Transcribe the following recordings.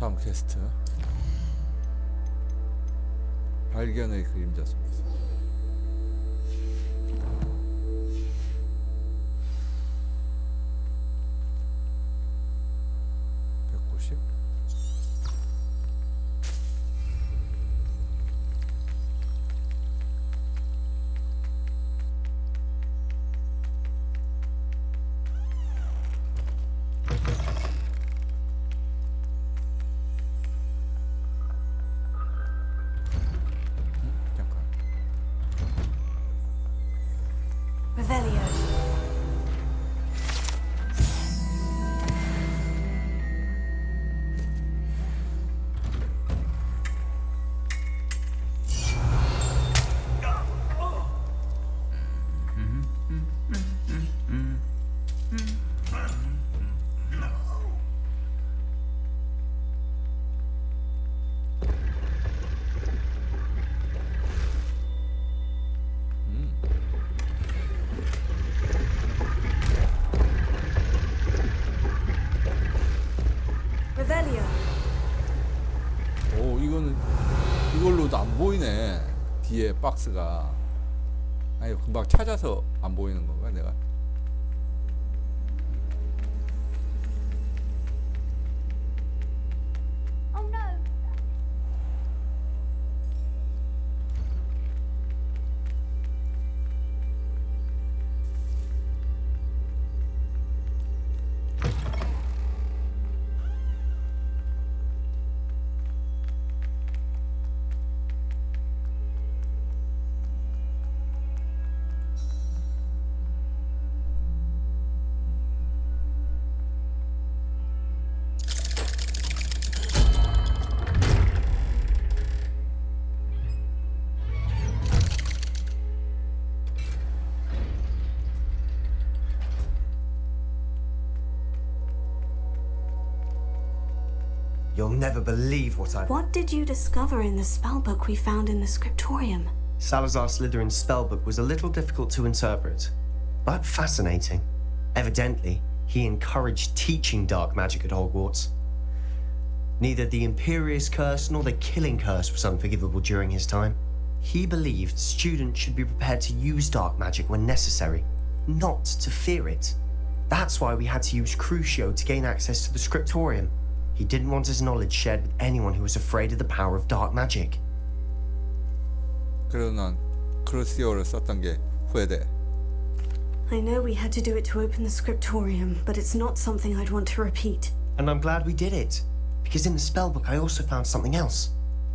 다음 퀘스트 발견의 그림자 속에서 190 Revelio. Revelio. 오, 이거는 이걸로도 안 보이네. 뒤에 박스가. 아니, 금방 찾아서 안 보이는 건가, 내가? Oh no. You'll never believe what I've... What did you discover in the spellbook we found in the scriptorium? Salazar Slytherin's spellbook was a little difficult to interpret, but fascinating. Evidently, he encouraged teaching dark magic at Hogwarts. Neither the Imperious Curse nor the Killing Curse was unforgivable during his time. He believed students should be prepared to use dark magic when necessary, not to fear it. That's why we had to use Crucio to gain access to the scriptorium. He didn't want his knowledge shared with anyone who was afraid of the power of dark magic. 그래도 난 크루시오를 썼던 게 후회돼. I know we had to do it to open the scriptorium, but it's not something I'd want to repeat. And I'm glad we did it, because in the spellbook I also found something else.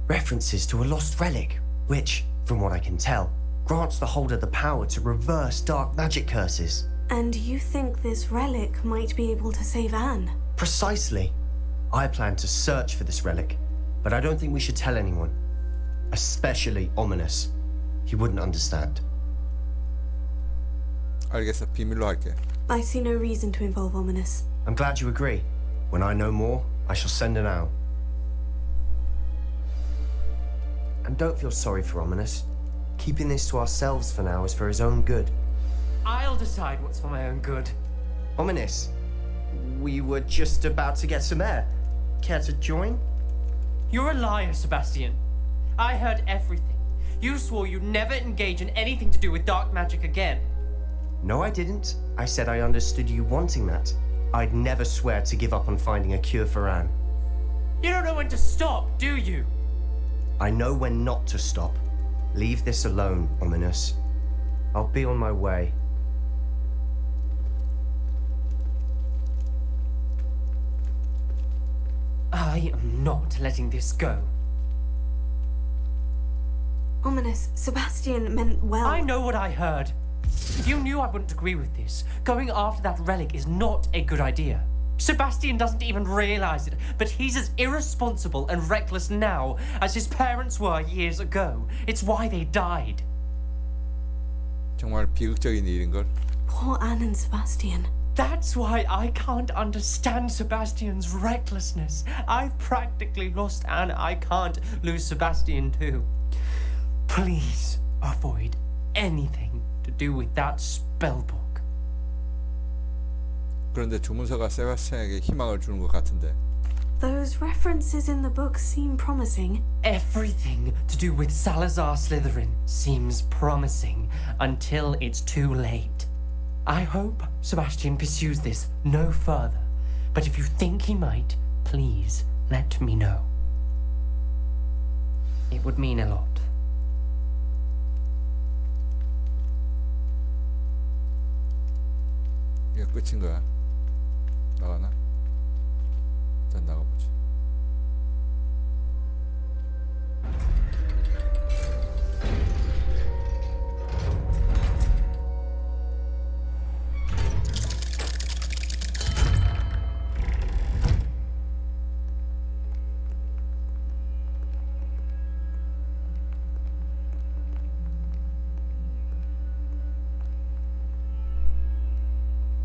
References to a lost relic, which, from what I can tell, grants the holder the power to reverse dark magic curses. And you think this relic might be able to save Anne? Precisely. I plan to search for this relic, but I don't think we should tell anyone. Especially Ominous. He wouldn't understand. 알겠어, 비밀로 할게. I see no reason to involve Ominous. I'm glad you agree. When I know more, I shall send it out. And don't feel sorry for Ominous. Keeping this to ourselves for now is for his own good. I'll decide what's for my own good. Ominous, we were just about to get some air. Care to join? You're a liar, Sebastian. I heard everything. You swore you'd never engage in anything to do with dark magic again. No, I didn't. I said I understood you wanting that. I'd never swear to give up on finding a cure for Anne. You don't know when to stop, do you? I know when not to stop. Leave this alone, Ominous. I'll be on my way. I am not letting this go. Ominous, Sebastian meant well. I know what I heard. You knew I wouldn't agree with this. Going after that relic is not a good idea. Sebastian doesn't even realize it, but he's as irresponsible and reckless now as his parents were years ago. It's why they died. 정말 비극적인 일인걸. Poor Anne and Sebastian. That's why I can't understand Sebastian's recklessness. I've practically lost Anne. I can't lose Sebastian too. Please avoid anything to do with that spellbook. 그런데 주문서가 세바스찬에게 희망을 주는 것 같은데. Those references in the book seem promising. Everything to do with Salazar Slytherin seems promising until it's too late. I hope Sebastian pursues this no further, but if you think he might, please let me know. It would mean a lot. 이게 끝인 거야. 나가나? 일단 나가보자.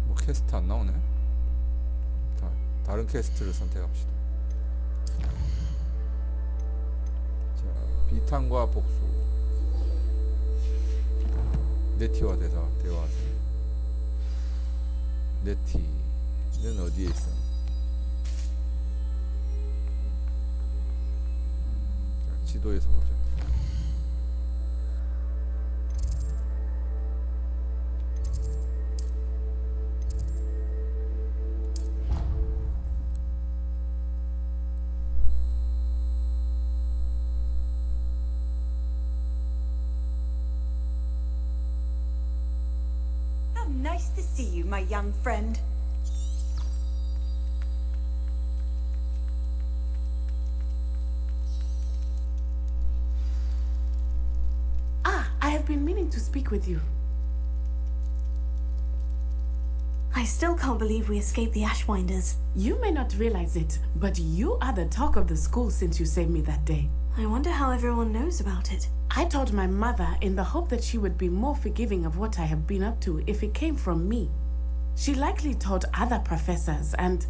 뭐 퀘스트 안 나오네. 다른 퀘스트를 선택합시다. 자, 비탄과 복수. 네티와 대화하세요. 네티는 어디에 있어? 자, 지도에서 보자. Nice to see you, my young friend. I have been meaning to speak with you. I still can't believe we escaped the Ashwinders. You may not realize it, but you are the talk of the school since you saved me that day. I wonder how everyone knows about it. I told my mother in the hope that she would be more forgiving of what I have been up to if it came from me. She likely told other professors, and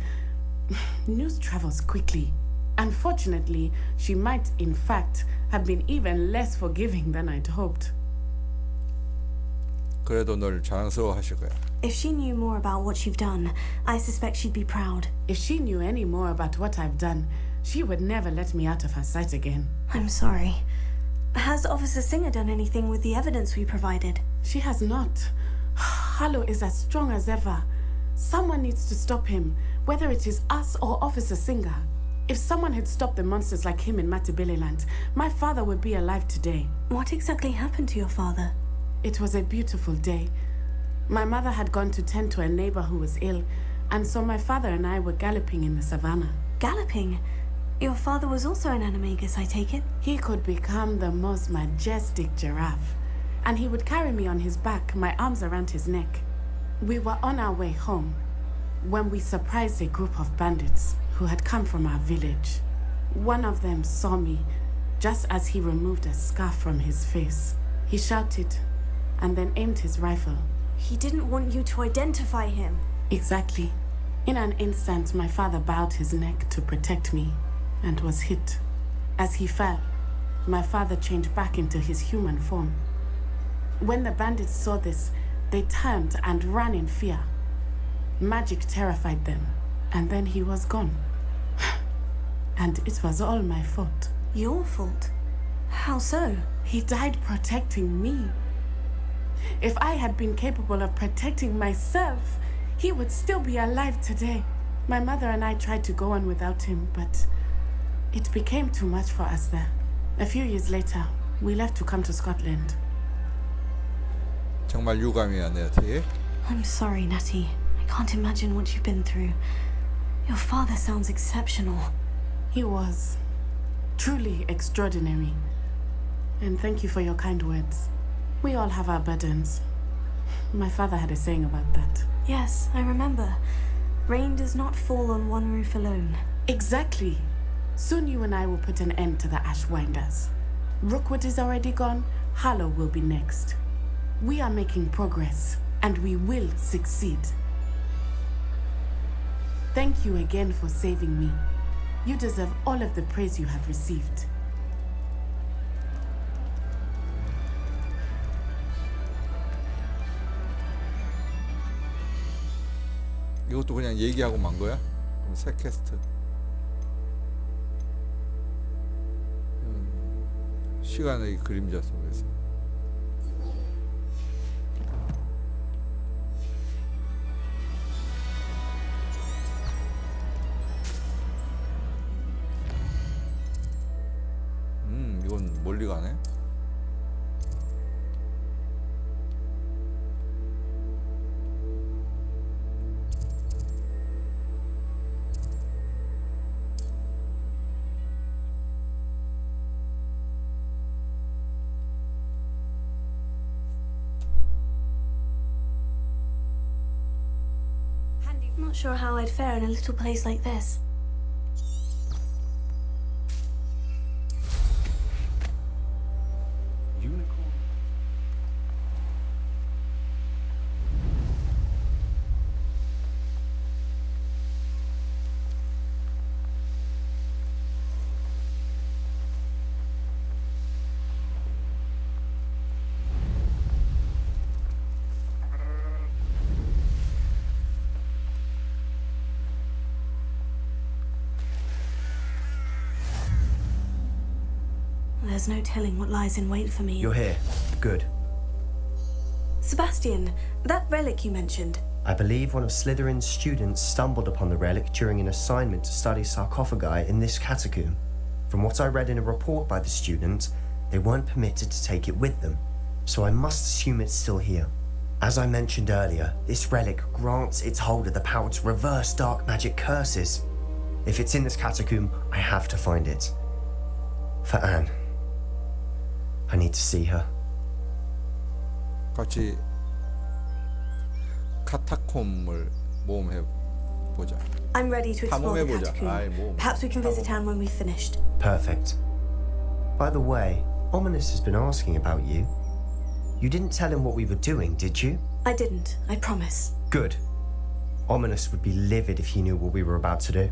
news travels quickly. Unfortunately, she might, in fact, have been even less forgiving than I'd hoped. 그래도 널 자랑스러워하실 거야. If she knew more about what you've done, I suspect she'd be proud. If she knew any more about what I've done, she would never let me out of her sight again. I'm sorry. Has Officer Singer done anything with the evidence we provided? She has not. Harlow is as strong as ever. Someone needs to stop him, whether it is us or Officer Singer. If someone had stopped the monsters like him in Matabeleland, my father would be alive today. What exactly happened to your father? It was a beautiful day. My mother had gone to tend to a neighbor who was ill, and so my father and I were galloping in the savannah. Galloping? Your father was also an animagus, I take it? He could become the most majestic giraffe, and he would carry me on his back, my arms around his neck. We were on our way home when we surprised a group of bandits who had come from our village. One of them saw me just as he removed a scarf from his face. He shouted and then aimed his rifle. He didn't want you to identify him. Exactly. In an instant, my father bowed his neck to protect me and was hit. As he fell, my father changed back into his human form. When the bandits saw this, they turned and ran in fear. Magic terrified them, and then he was gone. And it was all my fault. Your fault? How so? He died protecting me. If I had been capable of protecting myself, he would still be alive today. My mother and I tried to go on without him, but it became too much for us there. A few years later, we left to come to Scotland. 정말 유감이야, 네티. I'm sorry, Natty. I can't imagine what you've been through. Your father sounds exceptional. He was truly extraordinary. And thank you for your kind words. We all have our burdens. My father had a saying about that. Yes, I remember. Rain does not fall on one roof alone. Exactly. Soon you and I will put an end to the Ashwinders. Rookwood is already gone. Harlow will be next. We are making progress, and we will succeed. Thank you again for saving me. You deserve all of the praise you have received. 이것도 그냥 얘기하고 만 거야? 그럼 새 퀘스트. 시간의 그림자 속에서. 이건 멀리 가네. I'm not sure how I'd fare in a little place like this. Unicorn. There's no telling what lies in wait for me. You're here. Good. Sebastian, that relic you mentioned. I believe one of Slytherin's students stumbled upon the relic during an assignment to study sarcophagi in this catacomb. From what I read in a report by the student, they weren't permitted to take it with them, so I must assume it's still here. As I mentioned earlier, this relic grants its holder the power to reverse dark magic curses. If it's in this catacomb, I have to find it. For Anne. I need to see her. 같이 카타콤을 모험해 보자. I'm ready to explore the 탐험해보자. catacomb. 아이, 뭐, Perhaps we can visit 탐험. Anne when we've finished. Perfect. By the way, Ominous has been asking about you. You didn't tell him what we were doing, did you? I didn't, I promise. Good. Ominous would be livid if he knew what we were about to do.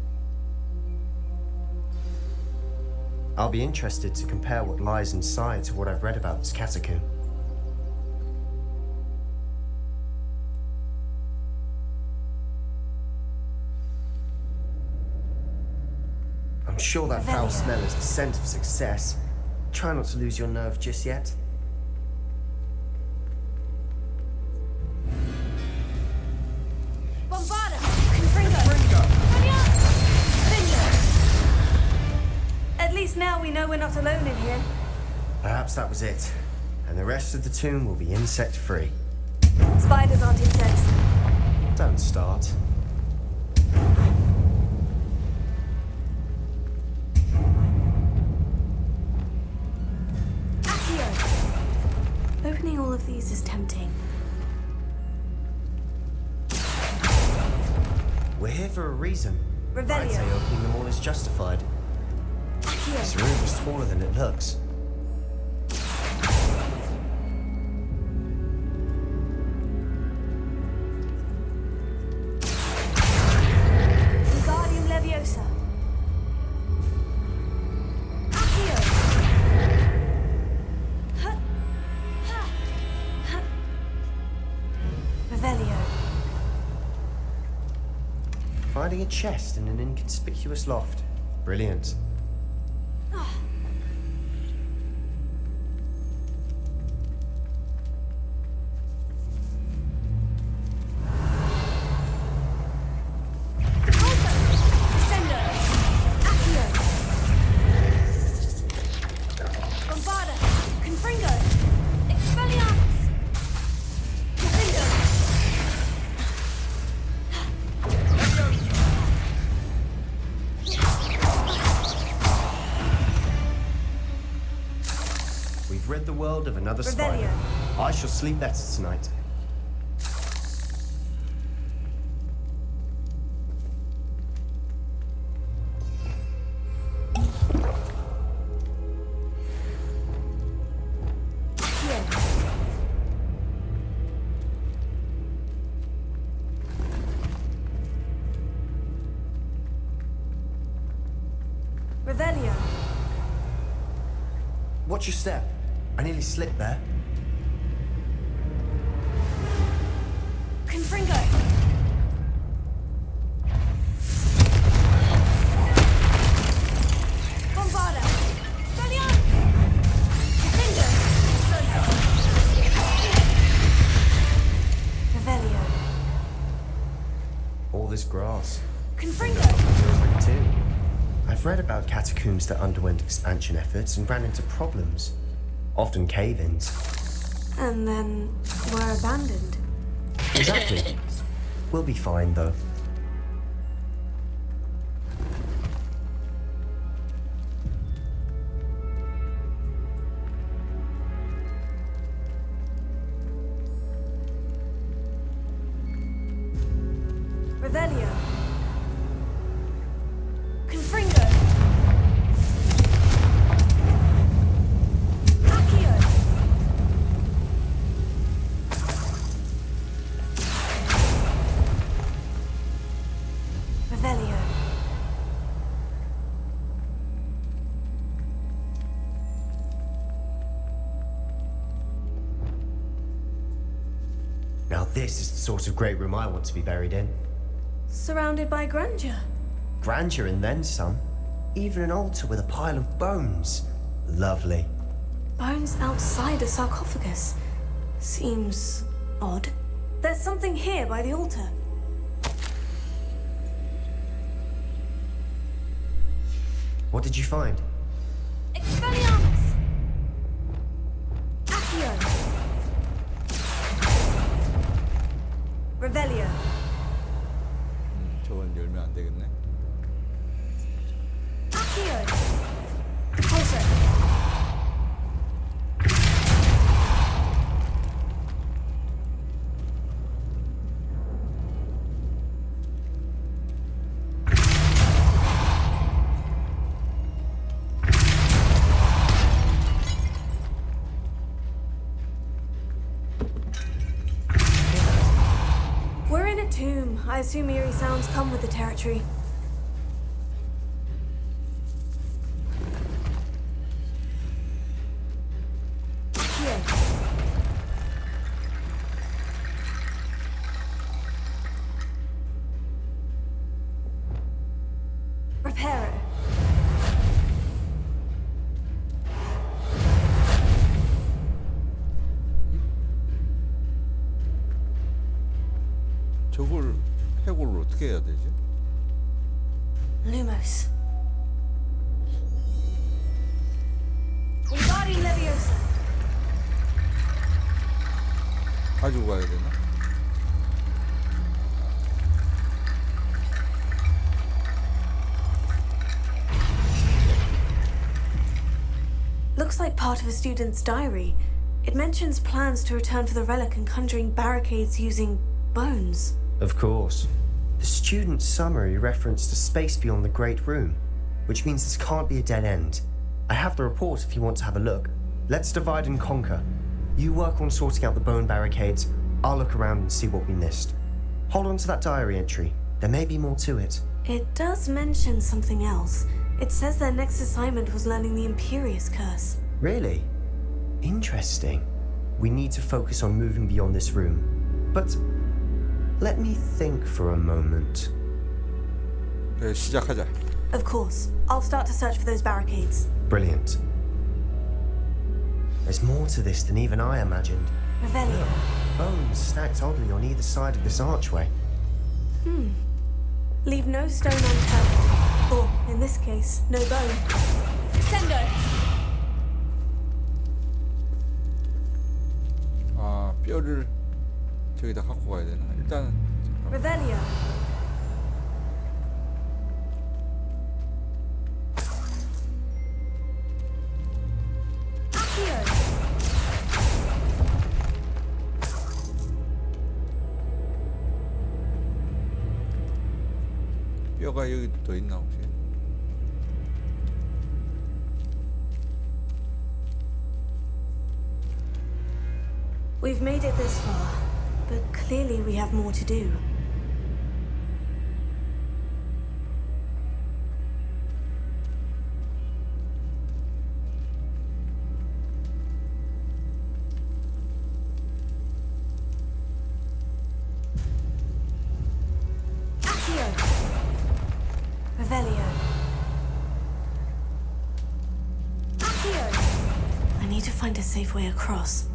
I'll be interested to compare what lies inside to what I've read about this catacomb. I'm sure that foul smell is the scent of success. Try not to lose your nerve just yet. Bombarda! Confringo! At least now we know we're not alone in here. Perhaps that was it. And the rest of the tomb will be insect-free. Spiders aren't insects. Don't start. Accio! Opening all of these is tempting. We're here for a reason. I'd say Revelio. opening them all is justified. This Accio. room is taller than it looks. Wingardium Leviosa. Accio! Huh. Ha. Ha. Revelio. Finding a chest in an inconspicuous loft. Brilliant. Descendo. Accio. Bombarda. Confringo. Expelliarmus. Confringo. We've rid the world of another spider. Revelio. I shall sleep better tonight. Accio. Revelio. Watch your step. I nearly slipped there. Confringo. Bombarda. Expelliarmus. this grass. Confringo! Feels like too. I've read about catacombs that underwent expansion efforts and ran into problems. Often cave-ins. And then were abandoned. Exactly. We'll be fine, though. Revelio. Confringo. Accio. Revelio. Now this is the sort of great room I want to be buried in. Surrounded by grandeur. Grandeur and then some. Even an altar with a pile of bones. Lovely. Bones outside a sarcophagus. Seems odd. There's something here by the altar. What did you find? Expelliarmus! Accio! Revelio. 저건 열면 안 되겠네. Accio! Repulsor. We're in a tomb. I assume eerie sounds come with the territory. Accio. Reparo. 저걸 해골을 어떻게 해야 되지? Lumos. Wingardium Leviosa. 가지고 가야 되나? Looks like part of a student's diary. It mentions plans to return for the relic and conjuring barricades using bones. Of course. The student's summary referenced a space beyond the Great Room, which means this can't be a dead end. I have the report if you want to have a look. Let's divide and conquer. You work on sorting out the bone barricades, I'll look around and see what we missed. Hold on to that diary entry. There may be more to it. It does mention something else. It says their next assignment was learning the Imperious Curse. Really? Interesting. We need to focus on moving beyond this room. But let me think for a moment. 그래, 시작하자. Of course. I'll start to search for those barricades. Brilliant. There's more to this than even I imagined. Revelio. Bones stacked oddly on either side of this archway. Leave no stone unturned. Or, in this case, no bone. Sendo! 아, 뼈를 저기다 갖고 가야 되나? 일단 Revelio. Accio. 뼈가 여기 더 있나 혹시? We've made it this far, but clearly we have more to do. Accio. Revelio. Accio. I need to find a safe way across.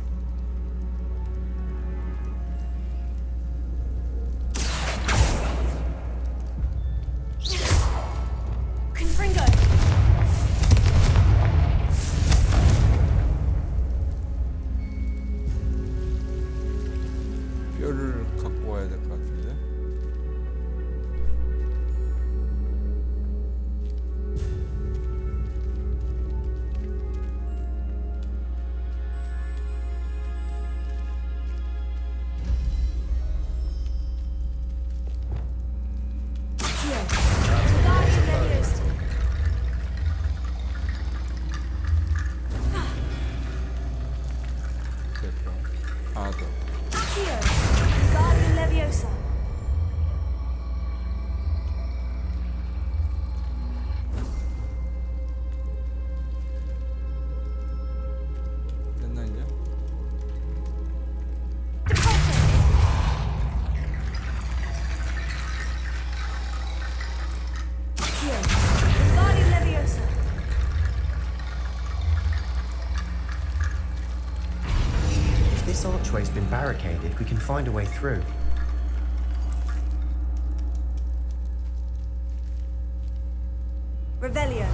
barricaded, we can find a way through. Revelio.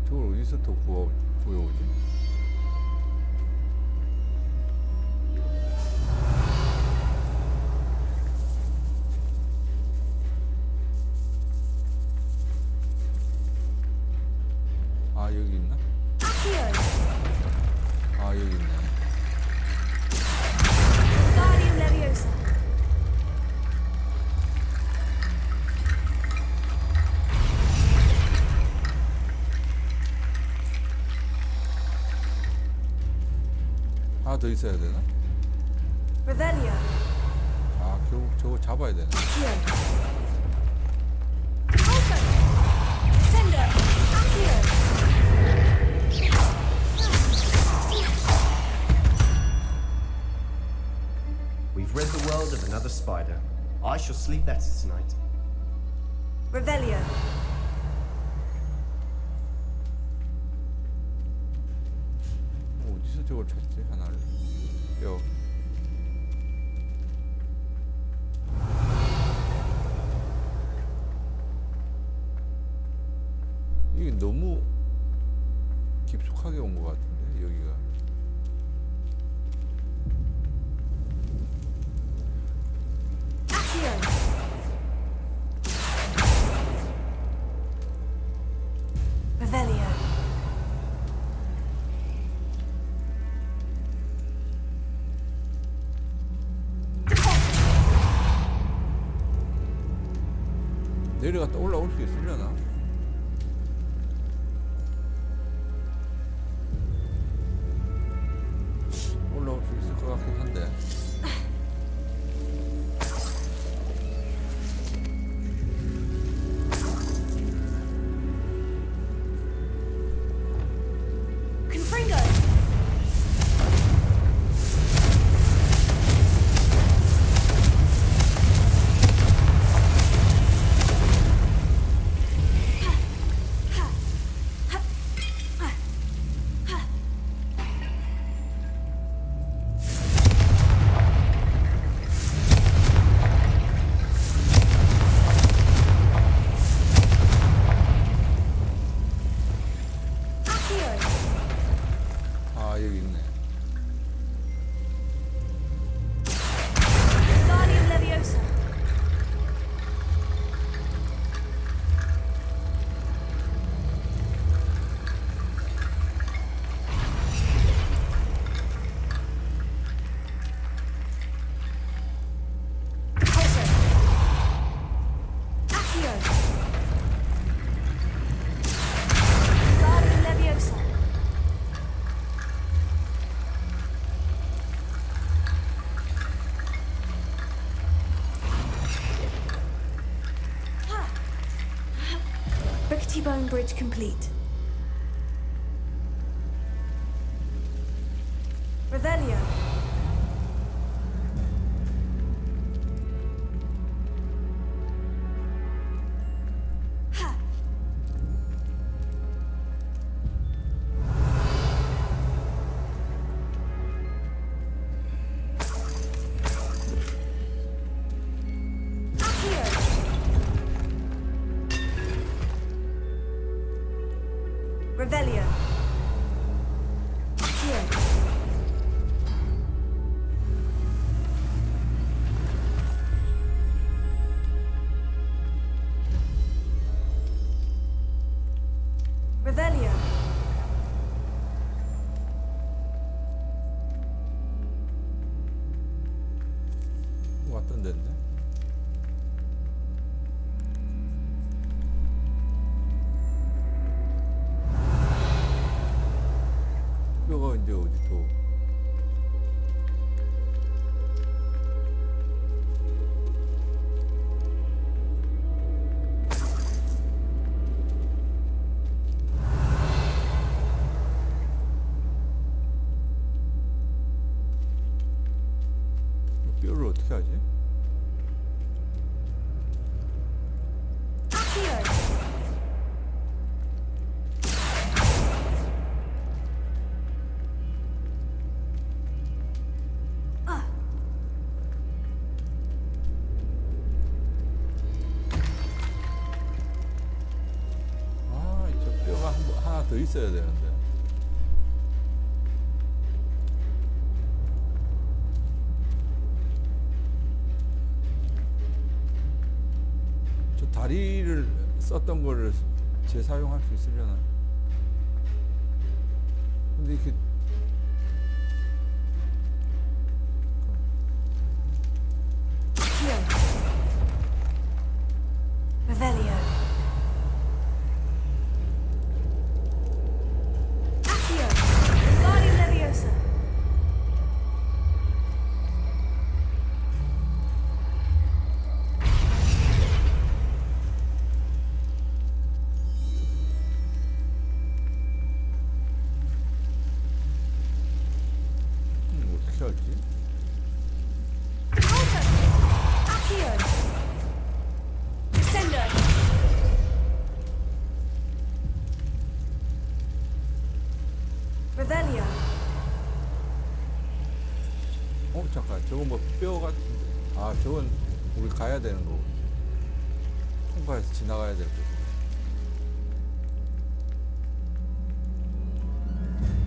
저걸 어디서 또 구해오지? 아 여기 있나? Accio. 아 여기 있네. Guardium Leviosa. 하나 더 있어야 되나? Revelio. 아 결국 저거 잡아야 되네. Accio. Also. Sender. Accio. We've rid the world of another spider. I shall sleep better tonight. Revelio. 어디서 저걸 찾지 하나를? 여. 이게 너무 깊숙하게 온 것 같은데 여기가. Accio. Revelio. 내려갔다 올라올 수 있으려나? 올라올 수 있을 것 같긴 한데. Confringo. Accio. 아 여기 있네. Guardium Leviosa. Also. Accio. Guardium Leviosa. Rickety Bone Bridge complete. Revelio. Ha. Accio. Revelio. Accio. Revelio. 왔던 데인데. 뼈가 이제 어디 또? 뼈를 어떻게 하지? Accio. 있어야 되는데. 저 다리를 썼던 거를 재사용할 수 있으려나? 근데 이렇게 Accio. Revelio. Accio. Guardian Leviosa. 어떻게 할지? Alto. Accio. Descendo. Revelio. 잠깐, 저건 뭐 뼈 같은데. 아, 저건 우리 가야 되는 거고. 통과해서 지나가야 될 거고.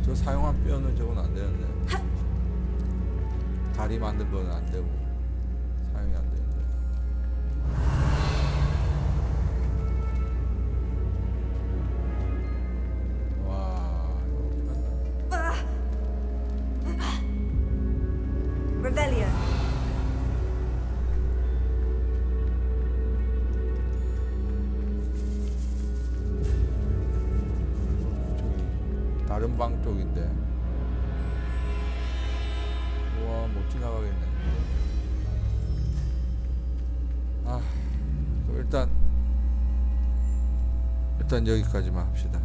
저 사용한 뼈는 저건 안 되는데. 다리 만든 거는 안 되고 사용이 안 되는데. 와, 이거 어떻게 한다. Revelio. 저기 다른 방 쪽인데. 우와, 못 지나가겠네. 아, 그럼 일단 여기까지만 합시다.